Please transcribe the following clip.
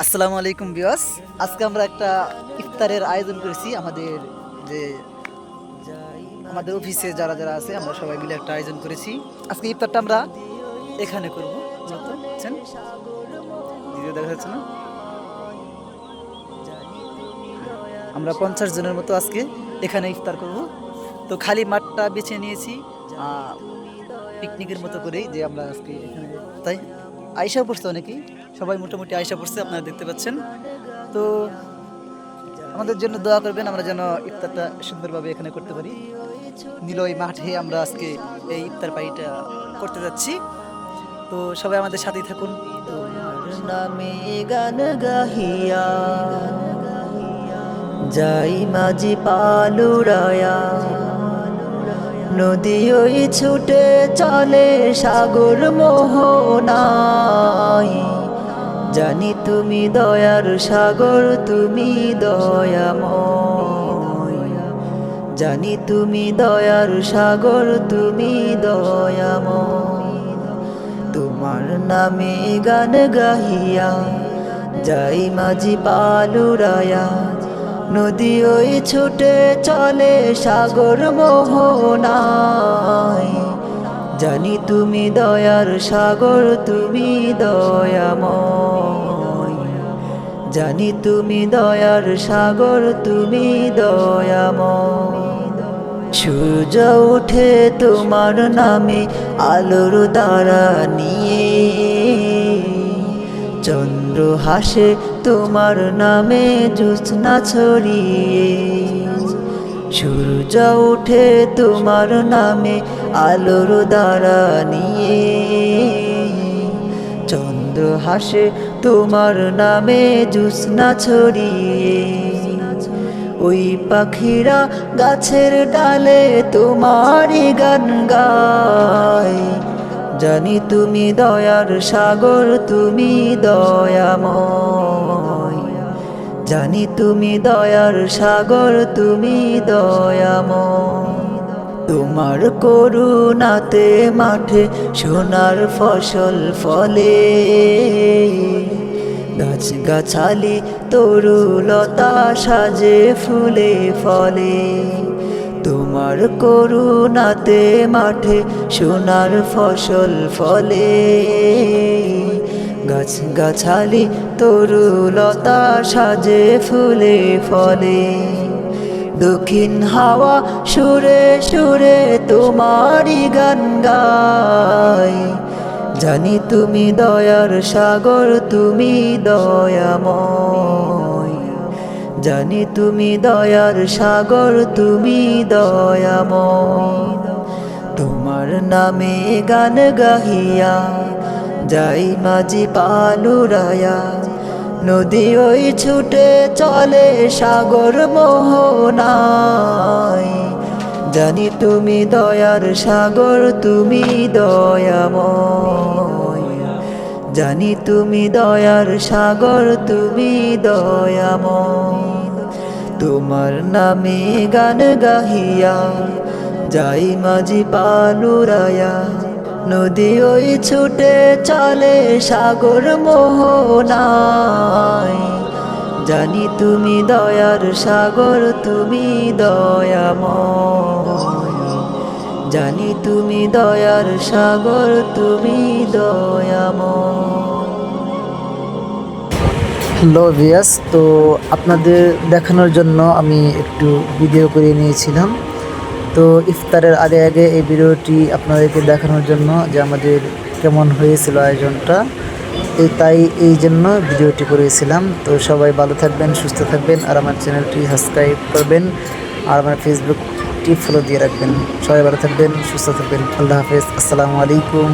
আসসালামু আলাইকুম ভিউয়ার্স। আজকে আমরা একটা ইফতারের আয়োজন করেছি যে আমাদের অফিসে যারা যারা আছে আমরা সবাই মিলে একটা আয়োজন করেছি। আজকে ইফতারটা আমরা এখানে করব। মূলত বুঝছেন, ভিডিও দেখা যাচ্ছে না? আমরা 50 জনের মতো আজকে এখানে ইফতার করব। তো খালি মাঠটা বেছে নিয়েছি পিকনিকের মতো করেই, যে আমরা আজকে এখানে তাই আয়শা পড়ছে অনেকেই, সবাই মোটামুটি আয়শা পড়ছে, আপনারা দেখতে পাচ্ছেন। তো আমাদের জন্য দোয়া করবেন, আমরা যেন ইফতারটা সুন্দরভাবে এখানে করতে পারি। নিলয় মাঠে আমরা আজকে এই ইফতার পার্টিটা করতে যাচ্ছি। তো সবাই আমাদের সাথেই থাকুন। তোমার নামে গান গাহিয়া যাই মাঝি পালুরায়া, নদী ওই ছুটে চলে সাগর মোহনায়। জানি তুমি দয়ার সাগর, তুমি দয়াময়। জানি তুমি দয়ার সাগর, তুমি দয়াময়। তোমার নামে গান গাহিয়া যাই মাঝি পালুরায়া, নদী ওই ছুটে চলে সাগর মোহনায়। জানি তুমি দয়ার সাগর, তুমি দয়াময়। জানি তুমি দয়ার সাগর, তুমি দয়াময়। সূর্য ওঠে তোমার নামে আলোর দ্বারা নিয়ে, চন্দ্র হাসে তোমার নামে জ্যোৎস্না ছড়িয়ে। সূর্য ওঠে তোমার নামে আলোর দ্বারা নিয়ে, চন্দ্র হাসে তোমার নামে জ্যোৎস্না ছড়িয়ে। ওই পাখিরা গাছের ডালে তোমারই গান গায়। জানি তুমি দয়ার সাগর, তুমি দয়াময়। জানি তুমি দয়ার সাগর, তুমি দয়াময়। তোমার করুণাতে মাঠে সোনার ফসল ফলে, গাছ গাছালি তরুলতা সাজে ফুলে ফলে। তোমার করুণাতে মাঠে সোনার ফসল ফলে, গাছ গাছালি তরুলতা সাজে ফুলে ফলে। দক্ষিণ হাওয়া সুরে সুরে তোমারই গান গায়। জানি তুমি দয়ার সাগর, তুমি দয়াময়। জানি তুমি দয়ার সাগর, তুমি দয়াময়। তোমার নামে গান গাহিয়া যাই মাঝি পালুরায়া, নদী ওই ছুটে চলে সাগর মোহনায়। জানি তুমি দয়ার সাগর, তুমি দয়াময়। জানি তুমি দয়ার সাগর, তুমি দয়াময়। তোমার নামে গান গাহিয়া যাই মাঝি পালুরায়া, নদী ওই ছুটে চলে সাগর মোহনায়। জানি তুমি দয়ার সাগর, তুমি দয়াময়। জানি তুমি দয়ার সাগর, তুমি দয়াময়। হ্যালো ভিউয়ার্স, তো আপনাদের দেখানোর জন্য আমি একটু ভিডিও করে নিয়েছিলাম। তো ইফতারের আগে আগে এই ভিডিওটি আপনাদেরকে দেখানোর জন্য যে আমাদের কেমন হয়েছিল আয়োজনটা, তাই এই জন্য ভিডিওটি করেছিলাম। তো সবাই ভালো থাকবেন, সুস্থ থাকবেন, আর আমার চ্যানেলটি সাবস্ক্রাইব করবেন, আর আমার ফেসবুকটি ফলো দিয়ে রাখবেন। সবাই ভালো থাকবেন, সুস্থ থাকবেন। আল্লাহ হাফেজ, আসসালামু আলাইকুম।